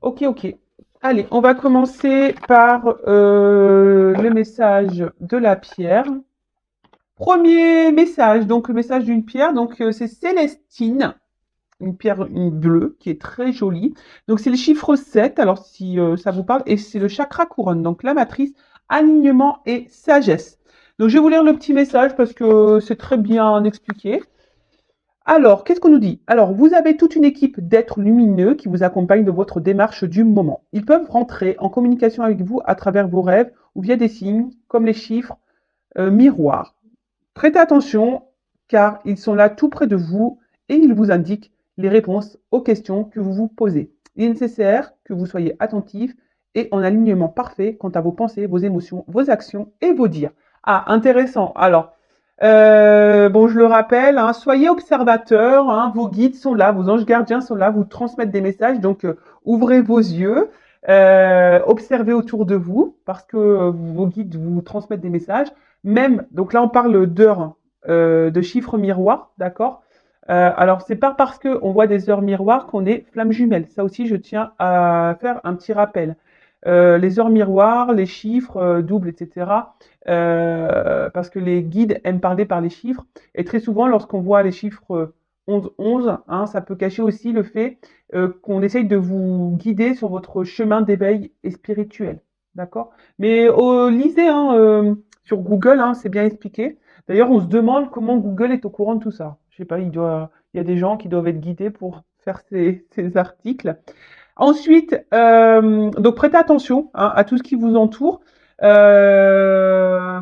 Ok, ok. Allez, on va commencer par le message de la pierre. Premier message, donc le message d'une pierre, donc c'est Célestine, une pierre une bleue qui est très jolie. Donc c'est le chiffre 7, alors si ça vous parle, et c'est le chakra couronne, donc la matrice, alignement et sagesse. Donc je vais vous lire le petit message parce que c'est très bien expliqué. Alors, qu'est-ce qu'on nous dit? Alors, vous avez toute une équipe d'êtres lumineux qui vous accompagnent dans votre démarche du moment. Ils peuvent rentrer en communication avec vous à travers vos rêves ou via des signes comme les chiffres miroirs. Prêtez attention car ils sont là tout près de vous et ils vous indiquent les réponses aux questions que vous vous posez. Il est nécessaire que vous soyez attentif et en alignement parfait quant à vos pensées, vos émotions, vos actions et vos dires. Ah, intéressant. Alors, bon, je le rappelle, hein, soyez observateurs, hein, vos guides sont là, vos anges gardiens sont là, vous transmettent des messages, donc ouvrez vos yeux, observez autour de vous, parce que vos guides vous transmettent des messages. Même, donc là on parle d'heures, de chiffres miroirs, d'accord. Alors c'est pas parce que on voit des heures miroirs qu'on est flamme jumelle. Ça aussi je tiens à faire un petit rappel. Les heures miroirs, les chiffres doubles, etc. Parce que les guides aiment parler par les chiffres. Et très souvent, lorsqu'on voit les chiffres 11-11, hein, ça peut cacher aussi le fait qu'on essaye de vous guider sur votre chemin d'éveil et spirituel. D'accord. Mais lisez hein, sur Google, hein, c'est bien expliqué. D'ailleurs, on se demande comment Google est au courant de tout ça. Je sais pas, il y a des gens qui doivent être guidés pour faire ces articles. Ensuite, donc prêtez attention hein, à tout ce qui vous entoure.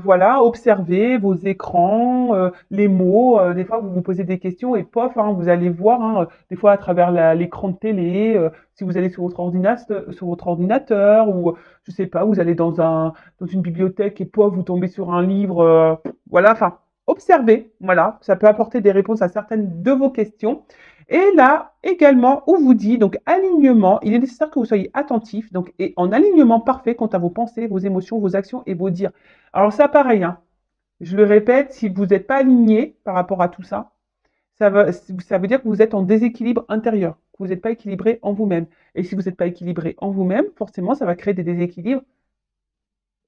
Voilà, observez vos écrans, les mots. Des fois, vous vous posez des questions et pof, hein, vous allez voir, hein, des fois à travers l'écran de télé, si vous allez sur votre ordinateur ou je sais pas, vous allez dans une bibliothèque et pof, vous tombez sur un livre. Voilà, enfin, observez. Voilà, ça peut apporter des réponses à certaines de vos questions. Et là, également, on vous dit, donc alignement, il est nécessaire que vous soyez attentif, donc, et en alignement parfait quant à vos pensées, vos émotions, vos actions et vos dires. Alors ça, pareil, hein, je le répète, si vous n'êtes pas aligné par rapport à tout ça, ça veut dire que vous êtes en déséquilibre intérieur, que vous n'êtes pas équilibré en vous-même. Et si vous n'êtes pas équilibré en vous-même, forcément, ça va créer des déséquilibres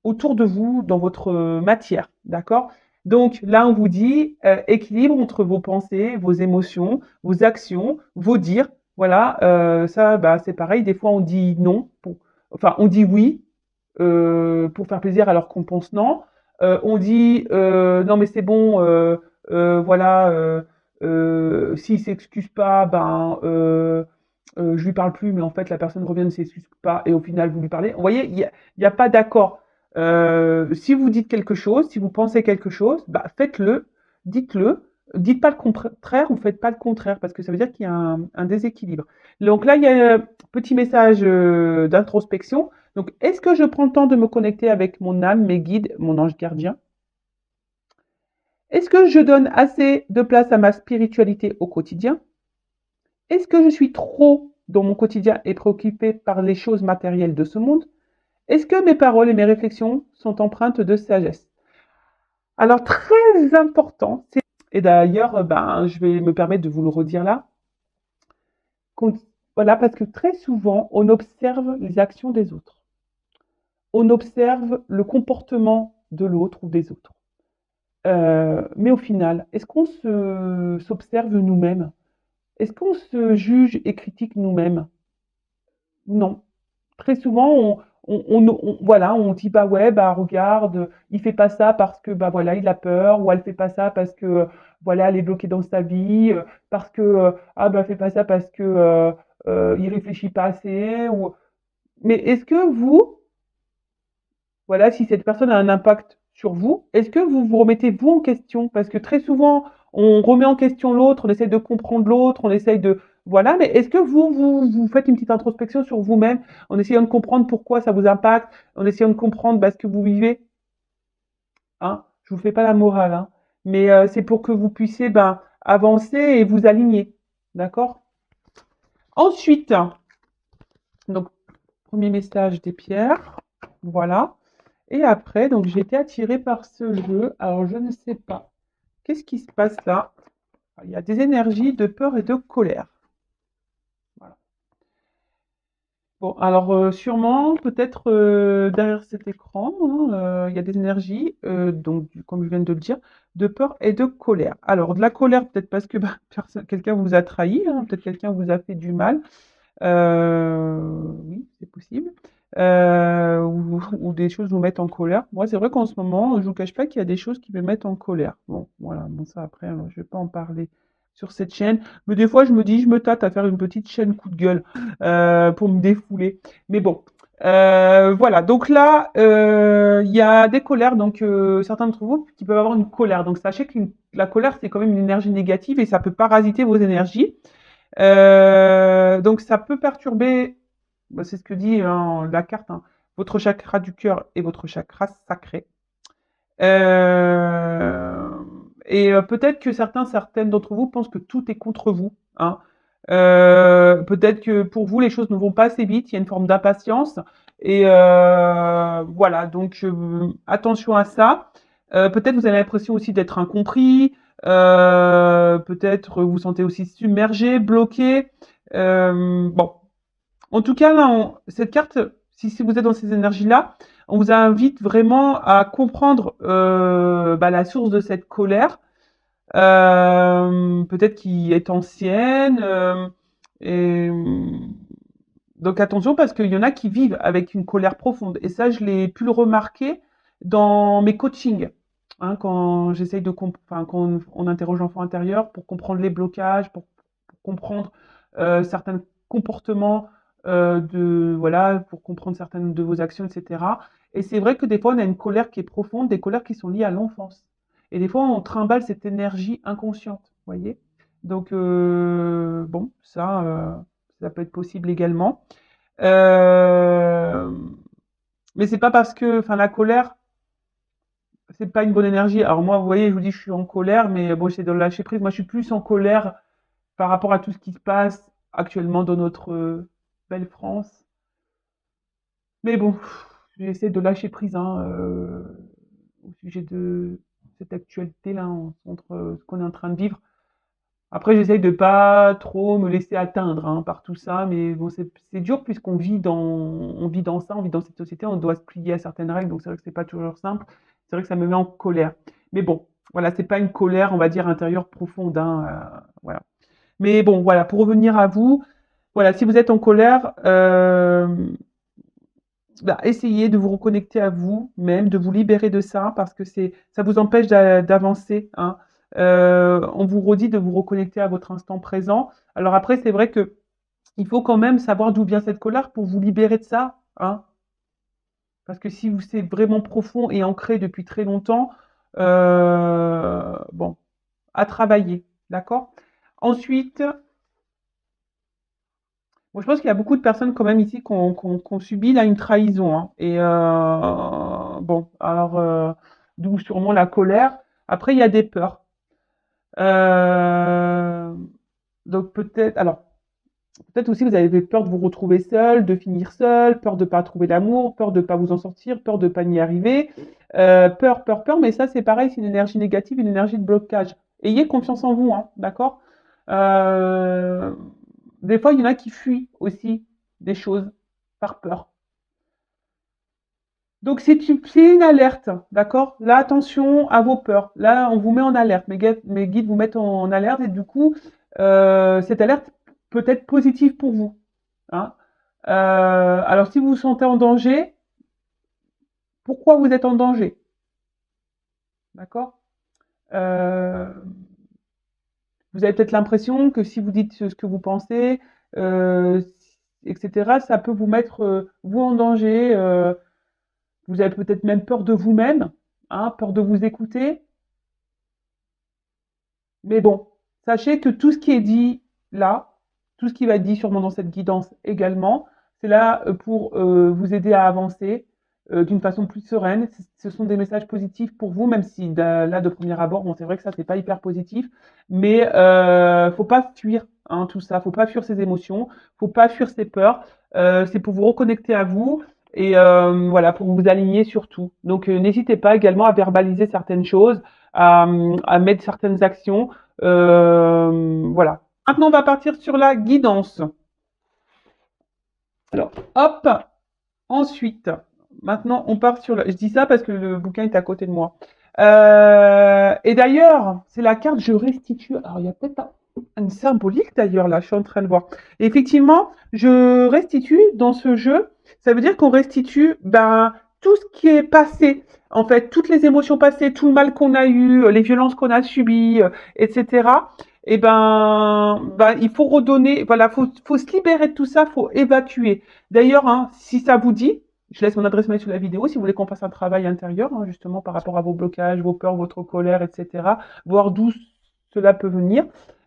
autour de vous, dans votre matière, d'accord? Donc là, on vous dit équilibre entre vos pensées, vos émotions, vos actions, vos dires. Voilà, ça, bah, c'est pareil. Des fois, on dit non, enfin, on dit oui pour faire plaisir alors qu'on pense non. On dit non, mais c'est bon, voilà. S'il s'excuse pas, ben je lui parle plus, mais en fait la personne revient ne s'excuse pas et au final vous lui parlez. Vous voyez, il y a pas d'accord. Si vous dites quelque chose, si vous pensez quelque chose, bah faites-le, dites-le. Dites pas le contraire ou faites pas le contraire parce que ça veut dire qu'il y a un déséquilibre. Donc là, il y a un petit message d'introspection. Donc, est-ce que je prends le temps de me connecter avec mon âme, mes guides, mon ange gardien? Est-ce que je donne assez de place à ma spiritualité au quotidien? Est-ce que je suis trop dans mon quotidien et préoccupée par les choses matérielles de ce monde? Est-ce que mes paroles et mes réflexions sont empreintes de sagesse? Alors, très important, et d'ailleurs, ben, je vais me permettre de vous le redire là, qu'on- voilà, parce que très souvent, on observe les actions des autres. On observe le comportement de l'autre ou des autres. Mais au final, est-ce qu'on s'observe nous-mêmes? Est-ce qu'on se juge et critique nous-mêmes? Non. Très souvent, voilà, on dit bah ouais, bah regarde, il fait pas ça parce que bah voilà, il a peur, ou elle fait pas ça parce que voilà, elle est bloquée dans sa vie, parce que ah bah fait pas ça parce que il réfléchit pas assez. Ou... Mais est-ce que vous, voilà, si cette personne a un impact sur vous, est-ce que vous vous remettez vous en question? Parce que très souvent, on remet en question l'autre, on essaie de comprendre l'autre, on essaye de... Voilà, mais est-ce que vous faites une petite introspection sur vous-même en essayant de comprendre pourquoi ça vous impacte, en essayant de comprendre bah, ce que vous vivez? Hein? Je vous fais pas la morale, hein, mais c'est pour que vous puissiez ben, avancer et vous aligner. D'accord? Ensuite, donc, premier message des pierres. Voilà. Et après, donc j'ai été attirée par ce lieu. Alors je ne sais pas. Qu'est-ce qui se passe là? Il y a des énergies de peur et de colère. Voilà. Bon, alors sûrement, peut-être derrière cet écran, hein, il y a des énergies, donc comme je viens de le dire, de peur et de colère. Alors de la colère, peut-être parce que bah, quelqu'un vous a trahi, hein, peut-être quelqu'un vous a fait du mal. Oui, c'est possible. Ou des choses vous mettent en colère. Moi, c'est vrai qu'en ce moment, je vous cache pas qu'il y a des choses qui me mettent en colère. Bon, voilà, bon ça après, je vais pas en parler sur cette chaîne. Mais des fois, je me dis, je me tâte à faire une petite chaîne coup de gueule pour me défouler. Mais bon, voilà. Donc là, il y a des colères. Donc certains d'entre vous qui peuvent avoir une colère. Donc sachez que la colère, c'est quand même une énergie négative et ça peut parasiter vos énergies. Donc ça peut perturber, bah, c'est ce que dit hein, la carte, hein, votre chakra du cœur et votre chakra sacré. Euh, et peut-être que certaines d'entre vous pensent que tout est contre vous, hein. Peut-être que pour vous, les choses ne vont pas assez vite, il y a une forme d'impatience. Et voilà, donc attention à ça. Peut-être vous avez l'impression aussi d'être incompris. Peut-être vous sentez aussi submergé, bloqué. Bon, en tout cas, là, cette carte, si vous êtes dans ces énergies-là, on vous invite vraiment à comprendre bah, la source de cette colère, peut-être qui est ancienne. Et, donc attention parce qu'il y en a qui vivent avec une colère profonde. Et ça, je l'ai pu le remarquer dans mes coachings. Hein, quand j'essaye enfin, quand on interroge l'enfant intérieur pour comprendre les blocages, pour comprendre certains comportements voilà, pour comprendre certaines de vos actions, etc. Et c'est vrai que des fois, on a une colère qui est profonde, des colères qui sont liées à l'enfance. Et des fois, on trimballe cette énergie inconsciente, vous voyez. Donc, bon, ça peut être possible également. Euh, mais c'est pas parce que, enfin, la colère, c'est pas une bonne énergie. Alors moi, vous voyez, je vous dis, je suis en colère, mais bon, j'essaie de lâcher prise. Moi, je suis plus en colère par rapport à tout ce qui se passe actuellement dans notre belle France. Mais bon, j'essaie de lâcher prise hein, au sujet de cette actualité-là, entre ce qu'on est en train de vivre. Après, j'essaye de pas trop me laisser atteindre hein, par tout ça, mais bon, c'est dur puisqu'on vit on vit dans ça, on vit dans cette société, on doit se plier à certaines règles, donc c'est vrai que c'est pas toujours simple. C'est vrai que ça me met en colère. Mais bon, voilà, c'est pas une colère, on va dire intérieure profonde, hein, voilà. Mais bon, voilà, pour revenir à vous, voilà, si vous êtes en colère, bah, essayez de vous reconnecter à vous-même, de vous libérer de ça, parce que ça vous empêche d'avancer, hein. On vous redit de vous reconnecter à votre instant présent. Alors après, c'est vrai que il faut quand même savoir d'où vient cette colère pour vous libérer de ça, hein. Parce que si c'est vraiment profond et ancré depuis très longtemps, bon, à travailler, d'accord? Ensuite, bon, je pense qu'il y a beaucoup de personnes quand même ici qui ont subi là une trahison, hein. Et bon, alors d'où sûrement la colère. Après, il y a des peurs. Euh, donc peut-être aussi vous avez peur de vous retrouver seul, de finir seul, peur de pas trouver l'amour, peur de pas vous en sortir, peur de pas y arriver, peur. Mais ça, c'est pareil, c'est une énergie négative, une énergie de blocage. Ayez confiance en vous, hein, d'accord? Euh, des fois, il y en a qui fuient aussi des choses par peur. Donc, c'est une alerte, d'accord? Là, attention à vos peurs. Là, on vous met en alerte. Mes guides vous mettent en alerte et du coup, cette alerte peut être positive pour vous, hein. Alors, si vous vous sentez en danger, pourquoi vous êtes en danger? D'accord? Euh, Vous avez peut-être l'impression que si vous dites ce que vous pensez, euh, etc., ça peut vous mettre vous en danger. Vous avez peut-être même peur de vous-même, hein, peur de vous écouter. Mais bon, sachez que tout ce qui est dit là, tout ce qui va être dit sûrement dans cette guidance également, c'est là pour vous aider à avancer d'une façon plus sereine. Ce sont des messages positifs pour vous, même si là de premier abord, bon c'est vrai que ça c'est pas hyper positif, mais faut pas fuir hein, tout ça, faut pas fuir ses émotions, faut pas fuir ses peurs. C'est pour vous reconnecter à vous et voilà pour vous aligner sur tout. Donc n'hésitez pas également à verbaliser certaines choses, à mettre certaines actions. Voilà. Maintenant, on va partir sur la guidance. Alors, hop, ensuite, maintenant, on part sur le... Je dis ça parce que le bouquin est à côté de moi. Et d'ailleurs, c'est la carte Je restitue. Alors, il y a peut-être une symbolique d'ailleurs, là, je suis en train de voir. Et effectivement, je restitue dans ce jeu. Ça veut dire qu'on restitue ben, tout ce qui est passé. En fait, toutes les émotions passées, tout le mal qu'on a eu, les violences qu'on a subies, etc. Et ben, il faut redonner, voilà, faut se libérer de tout ça, faut évacuer. D'ailleurs, hein, si ça vous dit, je laisse mon adresse mail sous la vidéo si vous voulez qu'on fasse un travail intérieur, hein, justement par rapport à vos blocages, vos peurs, votre colère, etc. Voir d'où cela peut venir.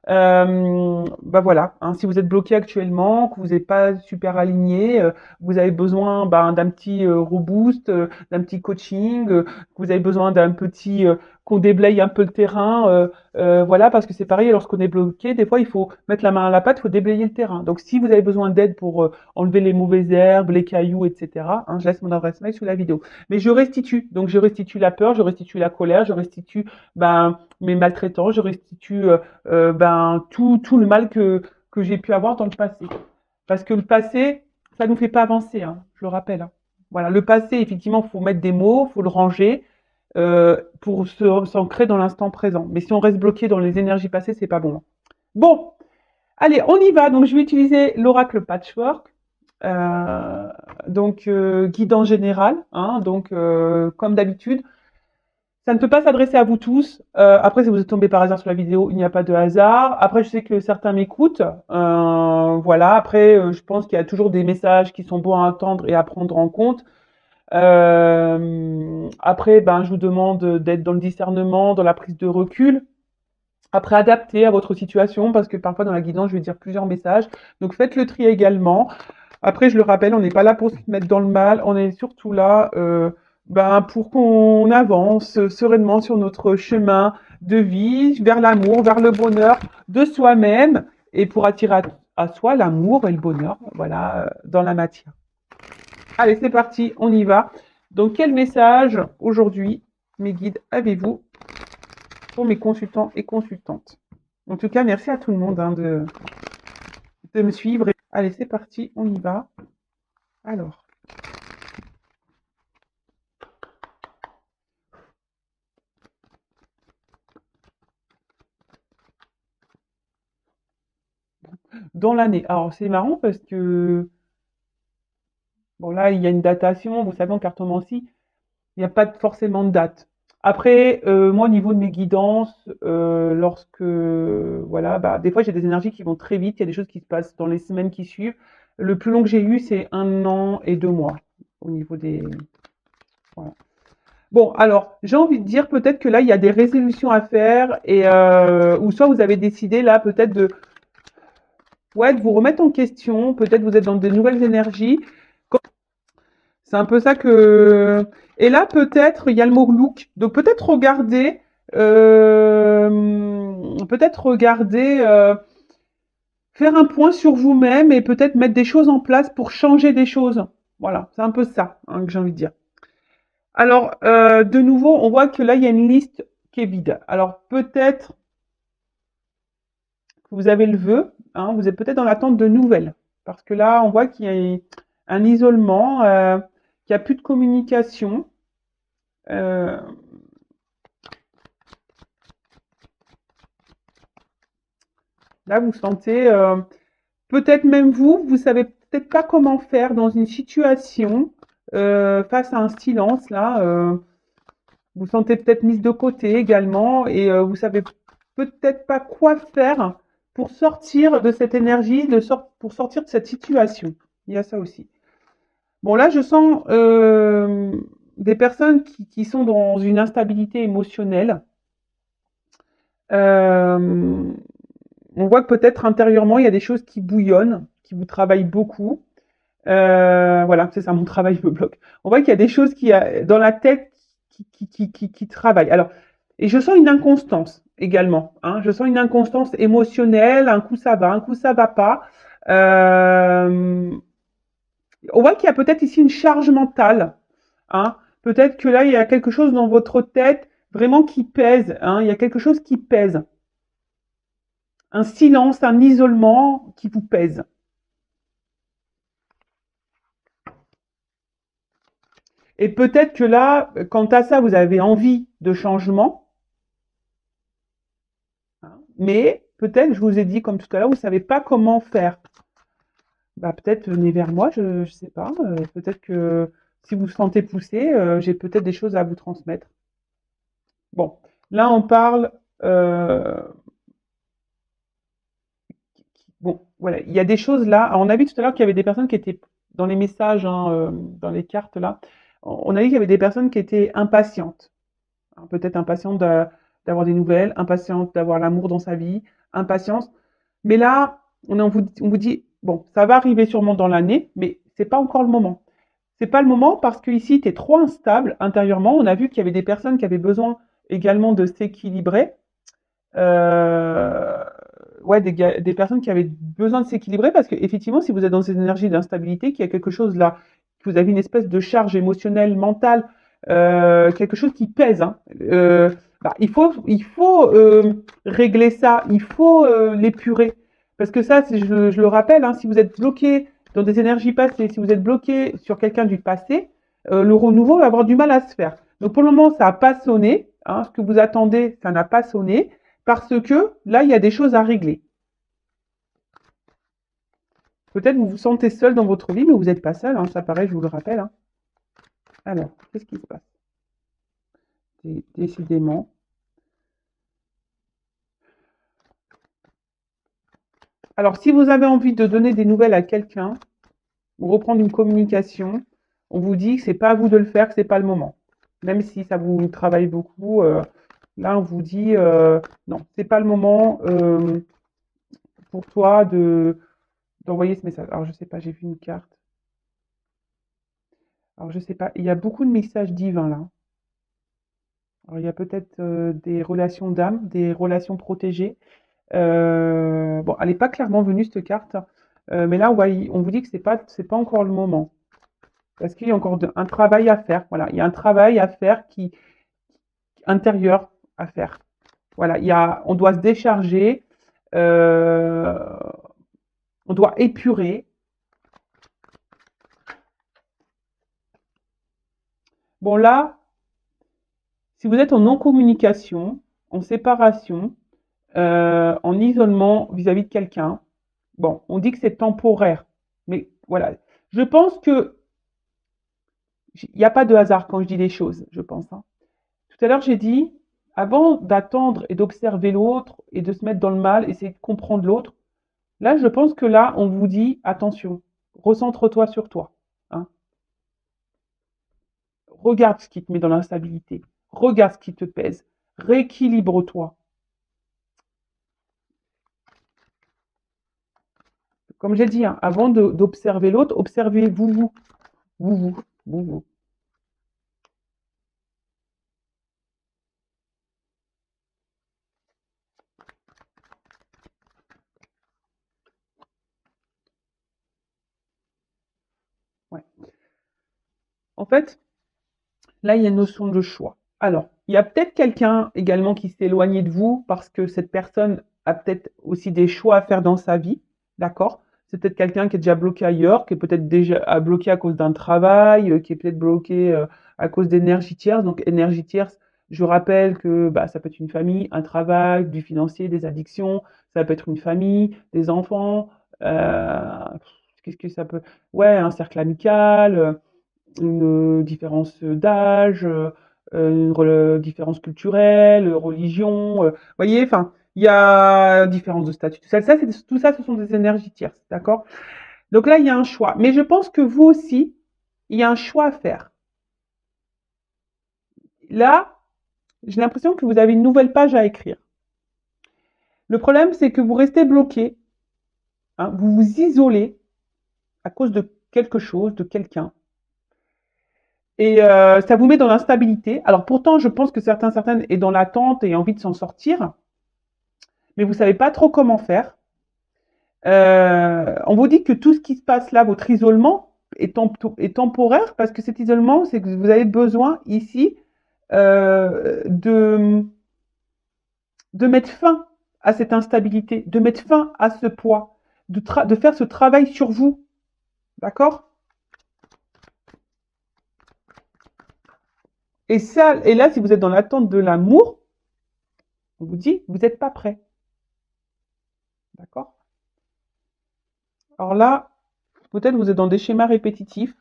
Bah voilà, hein, si vous êtes bloqué actuellement, que vous n'êtes pas super aligné, vous avez besoin ben, d'un petit reboost, d'un petit coaching, que vous avez besoin d'un petit qu'on déblaye un peu le terrain, voilà, parce que c'est pareil, lorsqu'on est bloqué, des fois il faut mettre la main à la pâte, il faut déblayer le terrain. Donc si vous avez besoin d'aide pour enlever les mauvaises herbes, les cailloux, etc., hein, je laisse mon adresse mail sous la vidéo. Mais je restitue, donc je restitue la peur, je restitue la colère, je restitue ben, mes maltraitants, je restitue ben, tout le mal que j'ai pu avoir dans le passé. Parce que le passé, ça nous fait pas avancer, hein, je le rappelle. Hein. Voilà, le passé, effectivement, faut mettre des mots, faut le ranger pour s'ancrer dans l'instant présent. Mais si on reste bloqué dans les énergies passées, c'est pas bon. Bon, allez, on y va. Donc, je vais utiliser l'oracle Patchwork. Euh, donc, guidance générale. Hein, donc, comme d'habitude, ça ne peut pas s'adresser à vous tous. Après, si vous êtes tombé par hasard sur la vidéo, il n'y a pas de hasard. Après, je sais que certains m'écoutent. Voilà. Après, je pense qu'il y a toujours des messages qui sont bons à entendre et à prendre en compte. Après, ben, je vous demande d'être dans le discernement, dans la prise de recul. Après, adapter à votre situation, parce que parfois dans la guidance, je vais dire plusieurs messages. Donc, faites le tri également. Après, je le rappelle, on n'est pas là pour se mettre dans le mal, on est surtout là ben, pour qu'on avance sereinement sur notre chemin de vie, vers l'amour, vers le bonheur de soi-même, et pour attirer à soi l'amour et le bonheur, voilà, dans la matière. Allez, c'est parti, on y va. Donc, quel message aujourd'hui, mes guides, avez-vous pour mes consultants et consultantes? En tout cas, merci à tout le monde hein, de me suivre. Allez, c'est parti, on y va. Alors. Dans l'année. Alors, c'est marrant parce que, bon, là, il y a une datation. Vous savez, en cartomancie, il n'y a pas forcément de date. Après, moi, au niveau de mes guidances, lorsque, voilà, bah, des fois, j'ai des énergies qui vont très vite. Il y a des choses qui se passent dans les semaines qui suivent. Le plus long que j'ai eu, c'est 1 an et 2 mois au niveau des. Voilà. Bon, alors, j'ai envie de dire peut-être que là, il y a des résolutions à faire et ou soit vous avez décidé là peut-être de ouais, de vous remettre en question. Peut-être vous êtes dans des nouvelles énergies. C'est un peu ça que. Et là, peut-être, il y a le mot look. Donc, peut-être regarder, faire un point sur vous-même et peut-être mettre des choses en place pour changer des choses. Voilà, c'est un peu ça hein, que j'ai envie de dire. Alors, de nouveau, on voit que là, il y a une liste qui est vide. Alors, peut-être que vous avez le vœu, hein, vous êtes peut-être dans l'attente de nouvelles. Parce que là, on voit qu'il y a un isolement, qu'il n'y a plus de communication. Euh, Là, vous sentez, peut-être même vous, vous savez peut-être pas comment faire dans une situation face à un silence là. Vous sentez peut-être mise de côté également et vous savez peut-être pas quoi faire pour sortir de cette énergie, pour sortir de cette situation. Il y a ça aussi. Bon, là, je sens des personnes qui sont dans une instabilité émotionnelle. Euh, on voit que peut-être intérieurement, il y a des choses qui bouillonnent, qui vous travaillent beaucoup. Voilà, c'est ça, mon travail me bloque. On voit qu'il y a des choses dans la tête qui travaillent. Alors, et je sens une inconstance également. Hein, je sens une inconstance émotionnelle. Un coup ça va, un coup ça va pas. Euh, on voit qu'il y a peut-être ici une charge mentale. Hein. Peut-être que là, il y a quelque chose dans votre tête vraiment qui pèse. Hein. Il y a quelque chose qui pèse. Un silence, un isolement qui vous pèse. Et peut-être que là, quant à ça, vous avez envie de changement, hein, mais peut-être, je vous ai dit comme tout à l'heure, vous ne savez pas comment faire. Bah, peut-être venez vers moi, je ne sais pas. Peut-être que si vous vous sentez poussé, j'ai peut-être des choses à vous transmettre. Bon, là, on parle. euh, bon, voilà, il y a des choses là. Alors, on a vu tout à l'heure qu'il y avait des personnes qui étaient dans les messages, hein, dans les cartes là. On a vu qu'il y avait des personnes qui étaient impatientes, hein, peut-être impatientes d'avoir des nouvelles, impatientes d'avoir l'amour dans sa vie, impatience. Mais là, on vous dit, bon, ça va arriver sûrement dans l'année, mais c'est pas encore le moment. C'est pas le moment parce que ici, tu es trop instable intérieurement. On a vu qu'il y avait des personnes qui avaient besoin également de s'équilibrer. Euh, ouais, des personnes qui avaient besoin de s'équilibrer parce que effectivement, si vous êtes dans cette énergie d'instabilité, qu'il y a quelque chose là, que vous avez une espèce de charge émotionnelle, mentale, quelque chose qui pèse, hein, bah, il faut régler ça, il faut l'épurer. Parce que ça, je le rappelle, hein, si vous êtes bloqué dans des énergies passées, si vous êtes bloqué sur quelqu'un du passé, le renouveau va avoir du mal à se faire. Donc pour le moment, ça n'a pas sonné. Hein, ce que vous attendez, ça n'a pas sonné. Parce que là, il y a des choses à régler. Peut-être vous vous sentez seul dans votre vie, mais vous n'êtes pas seul, hein, ça paraît, je vous le rappelle. Hein. Alors, qu'est-ce qui se passe? Décidément. Alors, si vous avez envie de donner des nouvelles à quelqu'un, ou reprendre une communication, on vous dit que c'est pas à vous de le faire, que c'est pas le moment. Même si ça vous travaille beaucoup, là, on vous dit non, c'est pas le moment pour toi de d'envoyer ce message. Alors, je sais pas, j'ai vu une carte. Alors, je sais pas, il y a beaucoup de messages divins là. Alors, il y a peut-être des relations d'âme, des relations protégées. Bon, elle n'est pas clairement venue cette carte, mais là, on vous dit que c'est pas encore le moment. Parce qu'il y a encore un travail à faire. Voilà, il y a un travail à faire intérieur à faire. Voilà, on doit se décharger, euh, on doit épurer. Bon, là, si vous êtes en non-communication, en séparation, en isolement vis-à-vis de quelqu'un, bon, on dit que c'est temporaire. Mais voilà, je pense que il n'y a pas de hasard quand je dis les choses, je pense. Hein. Tout à l'heure, j'ai dit, avant d'attendre et d'observer l'autre et de se mettre dans le mal, essayer de comprendre l'autre, là, je pense que là, on vous dit, attention, recentre-toi sur toi. Hein. Regarde ce qui te met dans l'instabilité. Regarde ce qui te pèse. Rééquilibre-toi. Comme j'ai dit, hein, avant d'observer l'autre, observez-vous, vous. Ouais. En fait, là, il y a une notion de choix. Alors, il y a peut-être quelqu'un également qui s'est éloigné de vous parce que cette personne a peut-être aussi des choix à faire dans sa vie, d'accord? C'est peut-être quelqu'un qui est déjà bloqué ailleurs, qui est peut-être déjà bloqué à cause d'un travail, qui est peut-être bloqué à cause d'énergie tierce. Donc, énergie tierce, je rappelle que bah, ça peut être une famille, un travail, du financier, des addictions, ça peut être une famille, des enfants, euh, qu'est-ce que ça peut... Ouais, un cercle amical, une différence d'âge, différence culturelle, religion, voyez, enfin, il y a différence de statut. Tout ça, ce sont des énergies tierces, d'accord? Donc là, il y a un choix. Mais je pense que vous aussi, il y a un choix à faire. Là, j'ai l'impression que vous avez une nouvelle page à écrire. Le problème, c'est que vous restez bloqué, hein, vous vous isolez à cause de quelque chose, de quelqu'un. Et ça vous met dans l'instabilité. Alors pourtant, je pense que certaines est dans l'attente et envie de s'en sortir, mais vous savez pas trop comment faire. On vous dit que tout ce qui se passe là, votre isolement, est temporaire parce que cet isolement, c'est que vous avez besoin ici de mettre fin à cette instabilité, de mettre fin à ce poids, de faire ce travail sur vous. D'accord? Et ça, et là, si vous êtes dans l'attente de l'amour, on vous dit, vous n'êtes pas prêt. D'accord? Alors là, peut-être vous êtes dans des schémas répétitifs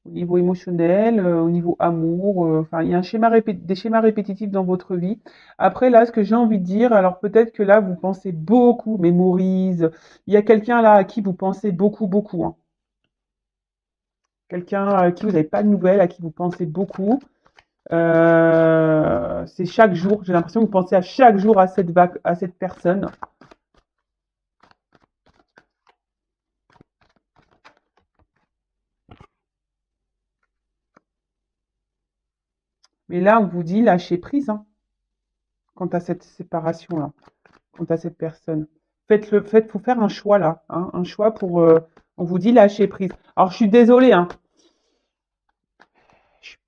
au niveau émotionnel, au niveau amour. Enfin, il y a des schémas répétitifs dans votre vie. Après, là, ce que j'ai envie de dire, alors peut-être que là, vous pensez beaucoup, mémorise. Il y a quelqu'un là à qui vous pensez beaucoup, beaucoup, hein. Quelqu'un à qui vous n'avez pas de nouvelles, à qui vous pensez beaucoup. C'est chaque jour. J'ai l'impression que vous pensez à chaque jour à à cette personne. Mais là, on vous dit lâcher prise, hein, quant à cette séparation-là, quant à cette personne. Faut faire un choix là, hein, un choix pour. On vous dit lâcher prise. Alors, je suis désolée, hein.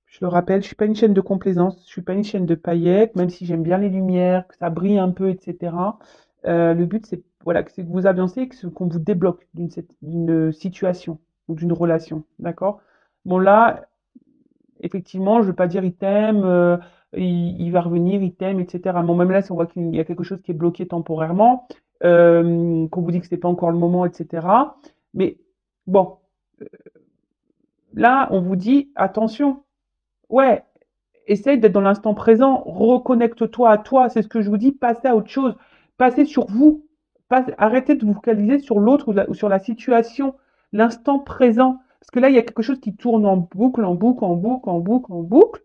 Je le rappelle, je suis pas une chaîne de complaisance, je suis pas une chaîne de paillettes, même si j'aime bien les lumières, que ça brille un peu, etc. Le but, c'est voilà, c'est que vous avancez, qu'on vous débloque d'une situation ou d'une relation, d'accord? Bon là, effectivement, je veux pas dire il t'aime, il va revenir, il t'aime, etc. Bon, même là, si on voit qu'il y a quelque chose qui est bloqué temporairement, qu'on vous dit que c'est pas encore le moment, etc. Mais bon, là, on vous dit attention, ouais, essaye d'être dans l'instant présent, reconnecte-toi à toi, c'est ce que je vous dis, passez à autre chose, passez sur vous, arrêtez de vous focaliser sur l'autre ou sur la situation, l'instant présent. Parce que là, il y a quelque chose qui tourne en boucle, en boucle, en boucle, en boucle, en boucle.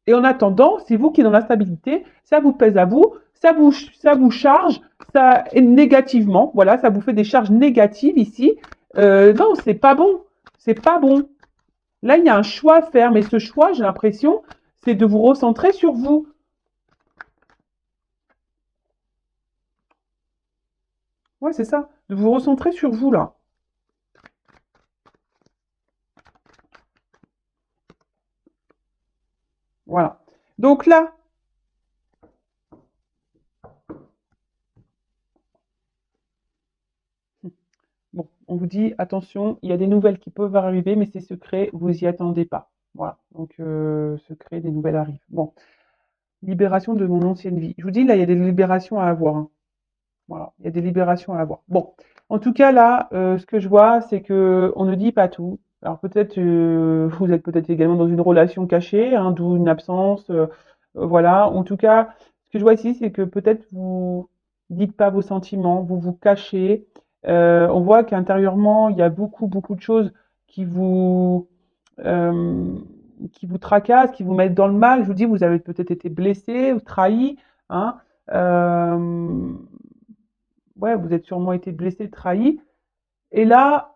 Et en attendant, c'est vous qui êtes dans l'instabilité, ça vous pèse à vous, ça vous charge, ça négativement, voilà, ça vous fait des charges négatives ici. Non, c'est pas bon, c'est pas bon. Là, il y a un choix à faire, mais ce choix, j'ai l'impression, c'est de vous recentrer sur vous. Ouais, c'est ça, de vous recentrer sur vous là. Voilà. Donc là, bon, on vous dit attention, il y a des nouvelles qui peuvent arriver, mais c'est secret, vous y attendez pas. Voilà. Donc secret, des nouvelles arrivent. Bon, libération de mon ancienne vie. Je vous dis là, il y a des libérations à avoir, hein. Voilà, il y a des libérations à avoir. Bon, en tout cas là, ce que je vois, c'est que on ne dit pas tout. Alors peut-être vous êtes peut-être également dans une relation cachée, hein, d'où une absence. Voilà. En tout cas, ce que je vois ici, c'est que peut-être vous dites pas vos sentiments, vous vous cachez. On voit qu'intérieurement, il y a beaucoup, beaucoup de choses qui vous euh, qui vous tracassent, qui vous mettent dans le mal. Je vous dis, vous avez peut-être été blessé ou trahi, hein. Euh, ouais, vous êtes sûrement été blessé, trahi. Et là,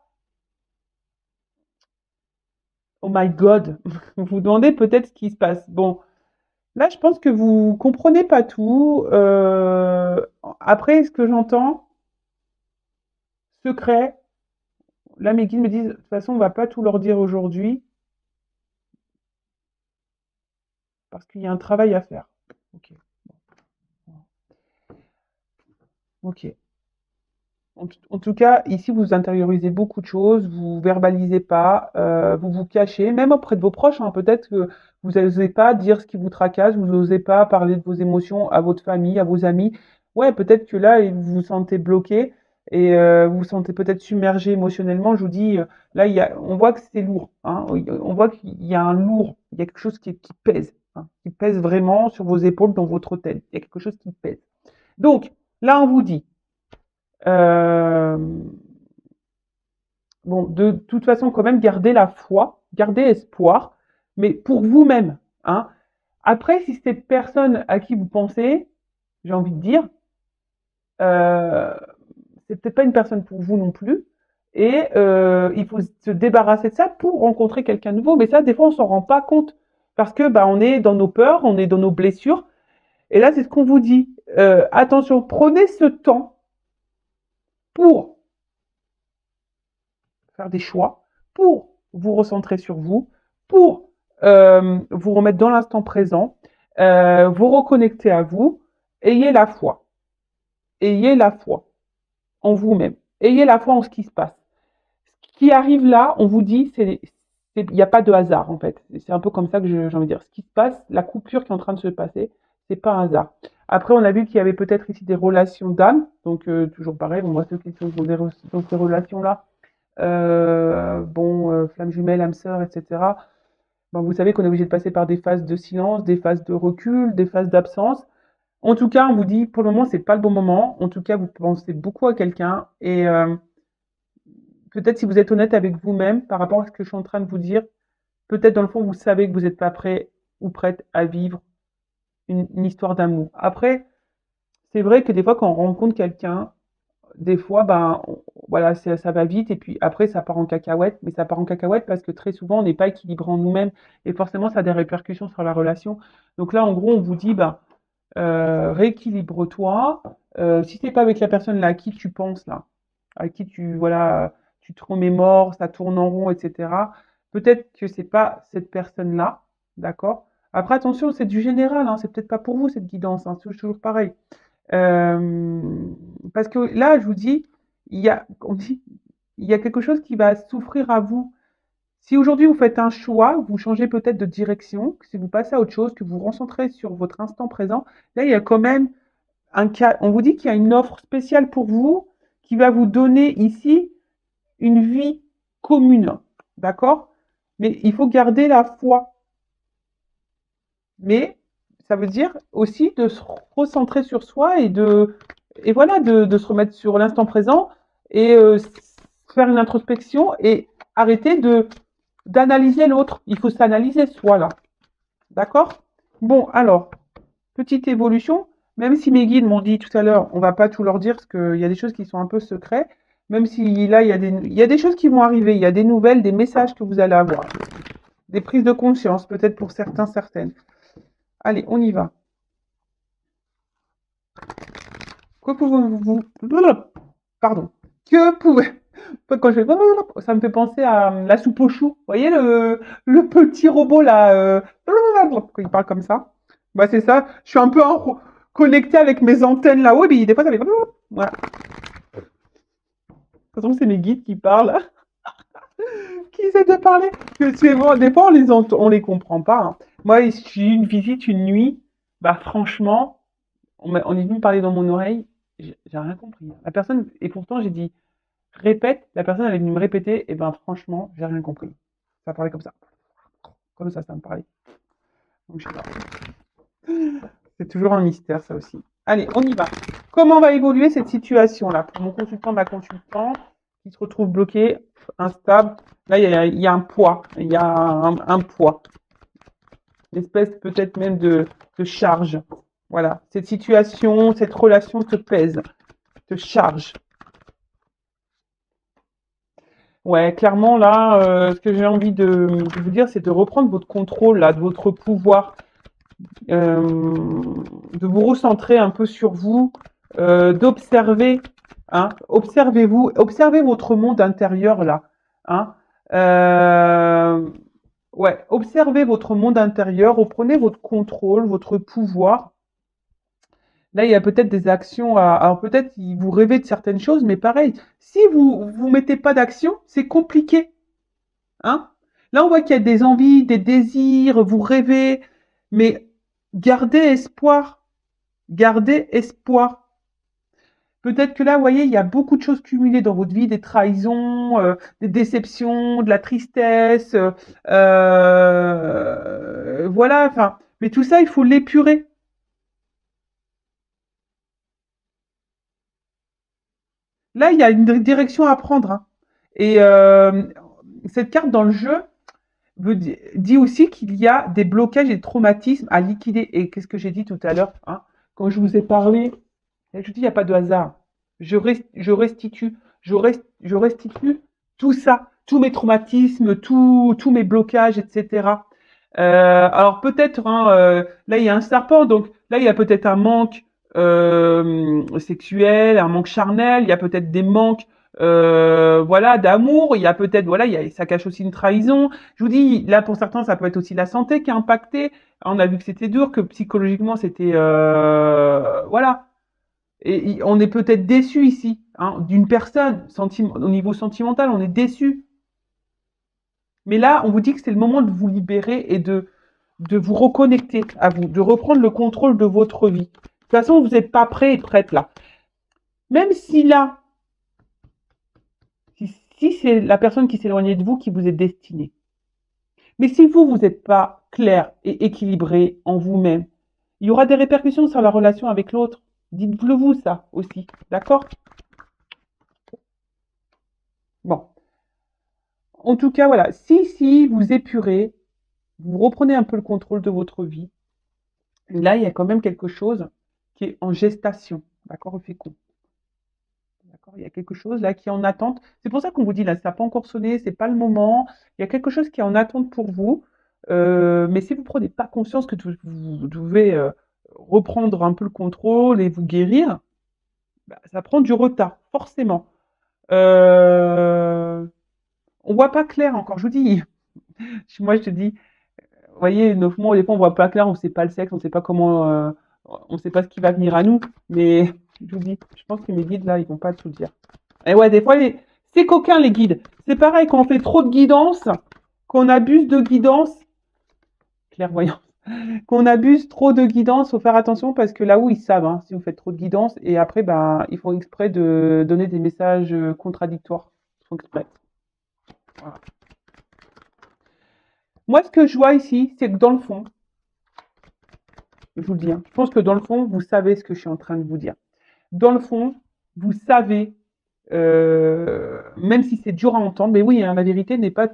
oh my God, vous vous demandez peut-être ce qui se passe. Bon, là, je pense que vous comprenez pas tout. Après, ce que j'entends, secret, là, mes guides me disent, de toute façon, on va pas tout leur dire aujourd'hui parce qu'il y a un travail à faire. Ok, ok. En tout cas, ici, vous intériorisez beaucoup de choses, vous verbalisez pas, vous vous cachez, même auprès de vos proches, hein, peut-être que vous n'osez pas dire ce qui vous tracasse, vous n'osez pas parler de vos émotions à votre famille, à vos amis. Ouais, peut-être que là, vous vous sentez bloqué et vous vous sentez peut-être submergé émotionnellement. Je vous dis, là, on voit que c'est lourd, hein, on voit qu'il y a un lourd, il y a quelque chose qui pèse, hein, qui pèse vraiment sur vos épaules, dans votre tête. Il y a quelque chose qui pèse. Donc, là, on vous dit, euh, bon, de toute façon, quand même, gardez la foi, gardez espoir, mais pour vous-même, hein. Après, si cette personne à qui vous pensez, j'ai envie de dire, euh, c'est peut-être pas une personne pour vous non plus, et il faut se débarrasser de ça pour rencontrer quelqu'un de nouveau. Mais ça, des fois, on s'en rend pas compte parce que bah, on est dans nos peurs, on est dans nos blessures, et là, c'est ce qu'on vous dit. Attention, prenez ce temps pour faire des choix, pour vous recentrer sur vous, pour vous remettre dans l'instant présent, vous reconnecter à vous. Ayez la foi. Ayez la foi en vous-même. Ayez la foi en ce qui se passe. Ce qui arrive là, on vous dit, il n'y a pas de hasard en fait. C'est un peu comme ça que j'ai envie de dire. Ce qui se passe, la coupure qui est en train de se passer, c'est pas un hasard. Après, on a vu qu'il y avait peut-être ici des relations d'âme. Donc, toujours pareil, bon, moi, ceux qui sont dans ces relations-là, flamme jumelle, âme sœur, etc. Bon, vous savez qu'on est obligé de passer par des phases de silence, des phases de recul, des phases d'absence. En tout cas, on vous dit, pour le moment, c'est pas le bon moment. En tout cas, vous pensez beaucoup à quelqu'un et peut-être si vous êtes honnête avec vous-même par rapport à ce que je suis en train de vous dire, peut-être dans le fond, vous savez que vous n'êtes pas prêt ou prête à vivre une histoire d'amour. Après, c'est vrai que des fois, quand on rencontre quelqu'un, des fois, voilà, ça va vite et puis après, ça part en cacahuète. Mais ça part en cacahuète parce que très souvent, on n'est pas équilibré en nous-mêmes et forcément, ça a des répercussions sur la relation. Donc là, en gros, on vous dit, rééquilibre-toi. Si c'est pas avec la personne là à qui tu penses là, à qui tu te remémores, ça tourne en rond, etc. Peut-être que c'est pas cette personne-là, d'accord? Après, attention, c'est du général, hein, c'est peut-être pas pour vous cette guidance, hein, c'est toujours pareil. Euh, Parce que là, je vous dis, on dit, il y a quelque chose qui va souffrir à vous. Si aujourd'hui vous faites un choix, vous changez peut-être de direction, que si vous passez à autre chose, que vous vous concentrez sur votre instant présent, là, il y a quand même un cas, on vous dit qu'il y a une offre spéciale pour vous qui va vous donner ici une vie commune. D'accord? Mais il faut garder la foi. Mais ça veut dire aussi de se recentrer sur soi et voilà, de se remettre sur l'instant présent et faire une introspection et arrêter d'analyser l'autre. Il faut s'analyser soi là. D'accord? Bon, alors, petite évolution, même si mes guides m'ont dit tout à l'heure, on va pas tout leur dire parce qu'il y a des choses qui sont un peu secrets, même si là, il y a des choses qui vont arriver, il y a des nouvelles, des messages que vous allez avoir, des prises de conscience, peut-être pour certains, certaines. Allez, on y va. Que pouvez-vous... Pardon. Que pouvez... Quand je fais... Ça me fait penser à la soupe aux choux. Vous voyez le petit robot là quand il parle comme ça. Bah c'est ça. Je suis un peu connectée avec mes antennes là-haut. Et puis des fois ça fait... Voilà. De toute façon, c'est mes guides qui parlent. Qui essaient de parler. C'est bon, des fois on les comprend pas. Hein. Moi, j'ai eu une visite une nuit. Bah franchement, on est venu me parler dans mon oreille. J'ai rien compris. La personne... Et pourtant j'ai dit... Répète, la personne elle est venue me répéter, et ben franchement, j'ai rien compris. Ça parlait comme ça. Comme ça me parlait. Donc je sais pas. C'est toujours un mystère, ça aussi. Allez, on y va. Comment va évoluer cette situation-là pour mon consultant, ma consultante, qui se retrouve bloqué, instable. Là, il y a un poids. Il y a un poids. Une espèce peut-être même de charge. Voilà. Cette situation, cette relation te pèse, te charge. Ouais, clairement, là, ce que j'ai envie de vous dire, c'est de reprendre votre contrôle, là, de votre pouvoir, de vous recentrer un peu sur vous, d'observer, hein, observez-vous, observez votre monde intérieur, là, hein, euh, ouais, observez votre monde intérieur, reprenez votre contrôle, votre pouvoir. Là, il y a peut-être des actions alors peut-être vous rêvez de certaines choses, mais pareil, si vous mettez pas d'action, c'est compliqué. Hein? Là, on voit qu'il y a des envies, des désirs, vous rêvez, mais gardez espoir, gardez espoir. Peut-être que là, vous voyez, il y a beaucoup de choses cumulées dans votre vie, des trahisons, des déceptions, de la tristesse, voilà, enfin, mais tout ça, il faut l'épurer. Là, il y a une direction à prendre. Hein. Et cette carte dans le jeu, dit aussi qu'il y a des blocages et des traumatismes à liquider. Et qu'est-ce que j'ai dit tout à l'heure hein, quand je vous ai parlé, je dis il n'y a pas de hasard. Je restitue, je restitue tout ça, tous mes traumatismes, tous mes blocages, etc. Alors peut-être, hein, là il y a un serpent, donc là il y a peut-être un manque sexuel, un manque charnel, il y a peut-être des manques voilà d'amour, il y a peut-être voilà ça cache aussi une trahison. Je vous dis là pour certains ça peut être aussi la santé qui est impactée. On a vu que c'était dur, que psychologiquement c'était voilà et on est peut-être déçu ici hein, d'une personne au niveau sentimental, on est déçu. Mais là, on vous dit que c'est le moment de vous libérer et de vous reconnecter à vous, de reprendre le contrôle de votre vie. De toute façon, vous n'êtes pas prêt et prête là. Même si là, si c'est la personne qui s'éloignait de vous qui vous est destinée. Mais si vous, vous n'êtes pas clair et équilibré en vous-même, il y aura des répercussions sur la relation avec l'autre. Dites-le vous ça aussi, d'accord? Bon. En tout cas, voilà. Si vous épurez, vous reprenez un peu le contrôle de votre vie, là, il y a quand même quelque chose qui est en gestation, d'accord, au fécond. D'accord, il y a quelque chose là qui est en attente. C'est pour ça qu'on vous dit là, ça n'a pas encore sonné, c'est pas le moment. Il y a quelque chose qui est en attente pour vous. Mais si vous prenez pas conscience que vous devez reprendre un peu le contrôle et vous guérir, bah, ça prend du retard, forcément. Euh, on voit pas clair encore. Je vous dis, moi je te dis, vous voyez, 9 mois, des fois on voit pas clair, on sait pas le sexe, on sait pas comment, on sait pas ce qui va venir à nous. Mais je vous dis, je pense que mes guides là, ils vont pas tout dire. Et ouais, des fois, c'est coquin les guides. C'est pareil quand on fait trop de guidance, qu'on abuse de guidance, clairvoyance, qu'on abuse trop de guidance, faut faire attention parce que là où ils savent, hein, si vous faites trop de guidance, et après, ben, ils font exprès de donner des messages contradictoires. Ils font exprès. Voilà. Moi, ce que je vois ici, c'est que dans le fond, je vous le dis, hein, je pense que dans le fond, vous savez ce que je suis en train de vous dire. Dans le fond, vous savez, même si c'est dur à entendre, mais oui, hein, la vérité n'est pas.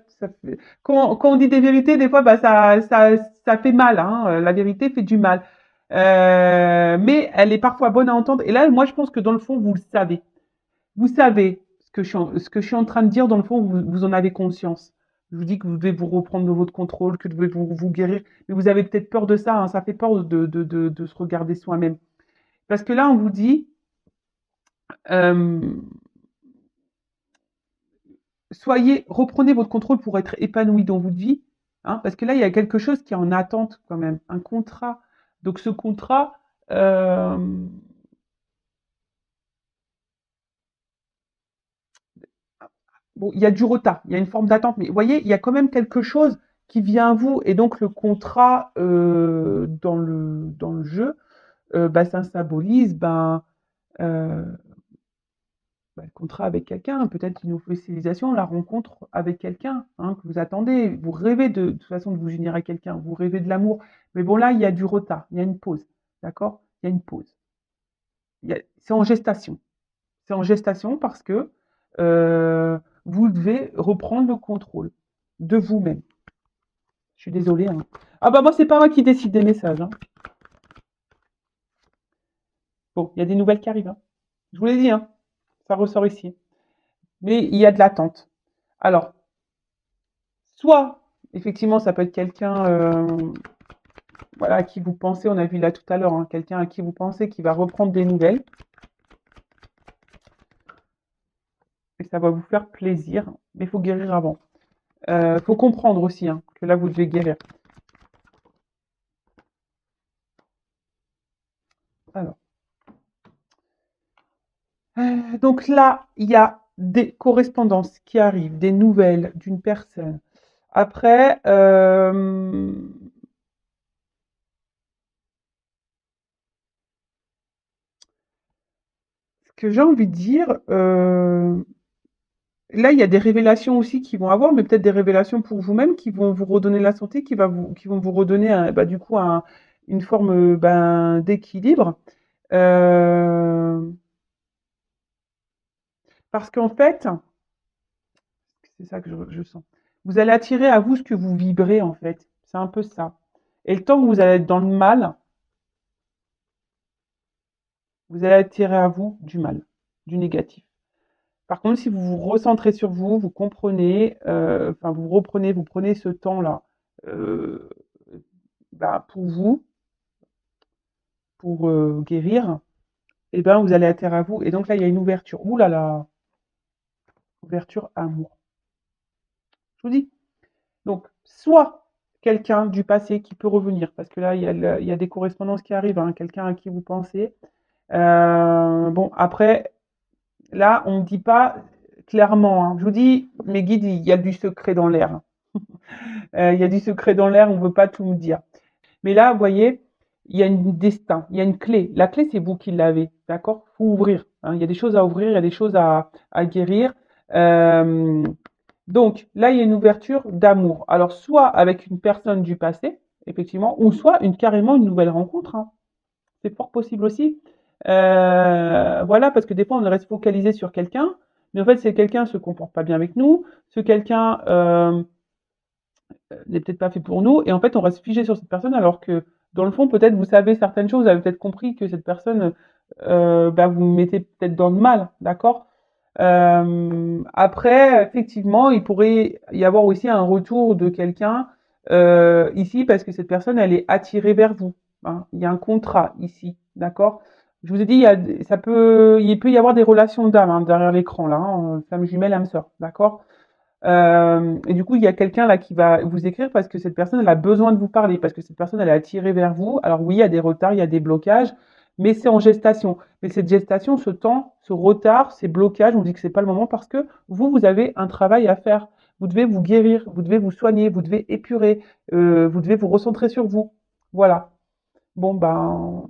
Quand on dit des vérités, des fois, bah, ça fait mal. Hein, la vérité fait du mal. Mais elle est parfois bonne à entendre. Et là, moi, je pense que dans le fond, vous le savez. Vous savez ce que je suis en train de dire, dans le fond, vous en avez conscience. Je vous dis que vous devez vous reprendre de votre contrôle, que vous devez vous guérir. Mais vous avez peut-être peur de ça. Hein, ça fait peur de se regarder soi-même. Parce que là, on vous dit, euh, reprenez votre contrôle pour être épanoui dans votre vie, hein, parce que là, il y a quelque chose qui est en attente quand même, un contrat. Donc ce contrat, euh, bon, il y a du retard, il y a une forme d'attente, mais vous voyez, il y a quand même quelque chose qui vient à vous, et donc le contrat dans le jeu, bah, ça symbolise euh, le contrat avec quelqu'un, peut-être une officialisation, la rencontre avec quelqu'un, hein, que vous attendez. Vous rêvez de toute façon de vous unir à quelqu'un, vous rêvez de l'amour. Mais bon, là, il y a du retard, il y a une pause. D'accord? Il y a une pause. C'est en gestation. C'est en gestation parce que euh, vous devez reprendre le contrôle de vous-même. Je suis désolée. Hein. Ah bah moi, c'est pas moi qui décide des messages. Hein. Bon, il y a des nouvelles qui arrivent. Hein. Je vous l'ai dit, hein. Ça ressort ici. Mais il y a de l'attente. Alors, soit, effectivement, ça peut être quelqu'un voilà, à qui vous pensez, on a vu là tout à l'heure, hein, quelqu'un à qui vous pensez qui va reprendre des nouvelles, et ça va vous faire plaisir, mais il faut guérir avant. Il faut comprendre aussi hein, que là, vous devez guérir. Alors, donc là, il y a des correspondances qui arrivent, des nouvelles d'une personne. Après, ce que j'ai envie de dire, là, il y a des révélations aussi qui vont avoir, mais peut-être des révélations pour vous-même qui vont vous redonner la santé, qui vont vous redonner bah, du coup une forme ben, d'équilibre. Euh, parce qu'en fait, c'est ça que je sens. Vous allez attirer à vous ce que vous vibrez en fait. C'est un peu ça. Et le temps que vous allez être dans le mal, vous allez attirer à vous du mal, du négatif. Par contre, si vous vous recentrez sur vous, vous comprenez, enfin vous prenez ce temps-là euh, bah, pour vous, pour guérir, et ben vous allez atterrir à vous. Et donc là, il y a une ouverture. Ouh là là, ouverture amour. Je vous dis. Donc, soit quelqu'un du passé qui peut revenir, parce que là, il y a des correspondances qui arrivent, hein, quelqu'un à qui vous pensez. Bon, après, là, on ne dit pas clairement. Hein. Je vous dis, mes guides, il y a du secret dans l'air. Il y a du secret dans l'air, on veut pas tout me dire. Mais là, vous voyez, il y a un destin, il y a une clé. La clé, c'est vous qui l'avez, d'accord? Faut ouvrir, hein. Il y a des choses à ouvrir, il y a des choses à guérir. Euh, donc là, il y a une ouverture d'amour. Alors, soit avec une personne du passé, effectivement, ou soit carrément une nouvelle rencontre, hein. C'est fort possible aussi. Voilà, parce que des fois, on reste focalisé sur quelqu'un, mais en fait, c'est quelqu'un se comporte pas bien avec nous, ce quelqu'un n'est peut-être pas fait pour nous, et en fait, on reste figé sur cette personne, alors que dans le fond, peut-être vous savez certaines choses, vous avez peut-être compris que cette personne, bah, vous mettez peut-être dans le mal, d'accord? Après, effectivement, il pourrait y avoir aussi un retour de quelqu'un ici, parce que cette personne, elle est attirée vers vous, hein. Il y a un contrat ici, d'accord? Je vous ai dit, il peut y avoir des relations d'âme, hein, derrière l'écran là, hein, flamme jumelle, âme sœur, d'accord? Et du coup, il y a quelqu'un là qui va vous écrire parce que cette personne, elle a besoin de vous parler, parce que cette personne, elle est attirée vers vous. Alors oui, il y a des retards, il y a des blocages, mais c'est en gestation. Mais cette gestation, ce temps, ce retard, ces blocages, on dit que c'est pas le moment parce que vous avez un travail à faire. Vous devez vous guérir, vous devez vous soigner, vous devez épurer, vous devez vous recentrer sur vous. Voilà. Bon ben,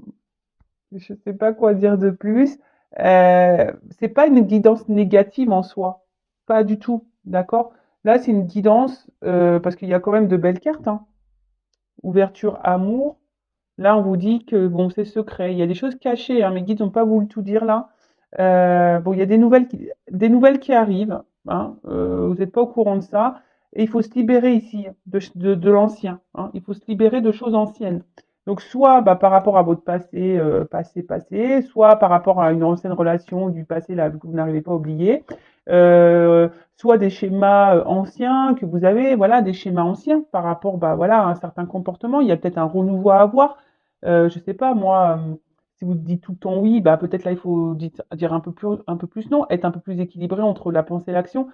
je sais pas quoi dire de plus. C'est pas une guidance négative en soi, pas du tout, d'accord? Là, c'est une guidance parce qu'il y a quand même de belles cartes, hein. Ouverture, amour. Là, on vous dit que bon, c'est secret. Il y a des choses cachées, hein. Mes guides n'ont pas voulu tout dire là. Bon, il y a des nouvelles qui arrivent, hein. Vous n'êtes pas au courant de ça. Et il faut se libérer ici de l'ancien, hein. Il faut se libérer de choses anciennes. Donc, soit bah, par rapport à votre passé, passé, soit par rapport à une ancienne relation du passé là, que vous n'arrivez pas à oublier, soit des schémas anciens que vous avez, voilà, des schémas anciens par rapport bah, voilà, à un certain comportement. Il y a peut-être un renouveau à avoir. Je sais pas, moi, si vous dites tout le temps oui, bah peut-être là il faut dire un peu plus non, être un peu plus équilibré entre la pensée et l'action.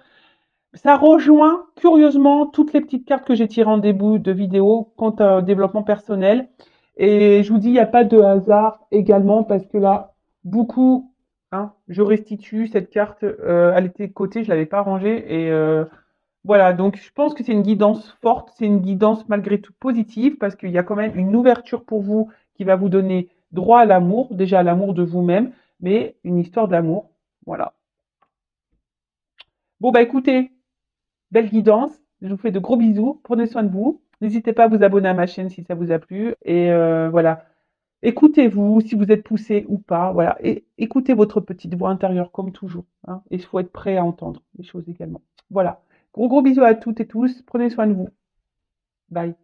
Ça rejoint curieusement toutes les petites cartes que j'ai tirées en début de vidéo quant au développement personnel. Et je vous dis, il n'y a pas de hasard également parce que là, beaucoup, hein, je restitue cette carte, elle était de côté, je l'avais pas rangée et voilà. Donc je pense que c'est une guidance forte, c'est une guidance malgré tout positive parce qu'il y a quand même une ouverture pour vous qui va vous donner droit à l'amour, déjà à l'amour de vous-même, mais une histoire d'amour. Voilà. Bon bah écoutez, belle guidance. Je vous fais de gros bisous. Prenez soin de vous. N'hésitez pas à vous abonner à ma chaîne si ça vous a plu. Et voilà. Écoutez-vous, si vous êtes poussé ou pas. Voilà. Et écoutez votre petite voix intérieure comme toujours, hein. Et il faut être prêt à entendre les choses également. Voilà. Gros bisous à toutes et tous. Prenez soin de vous. Bye.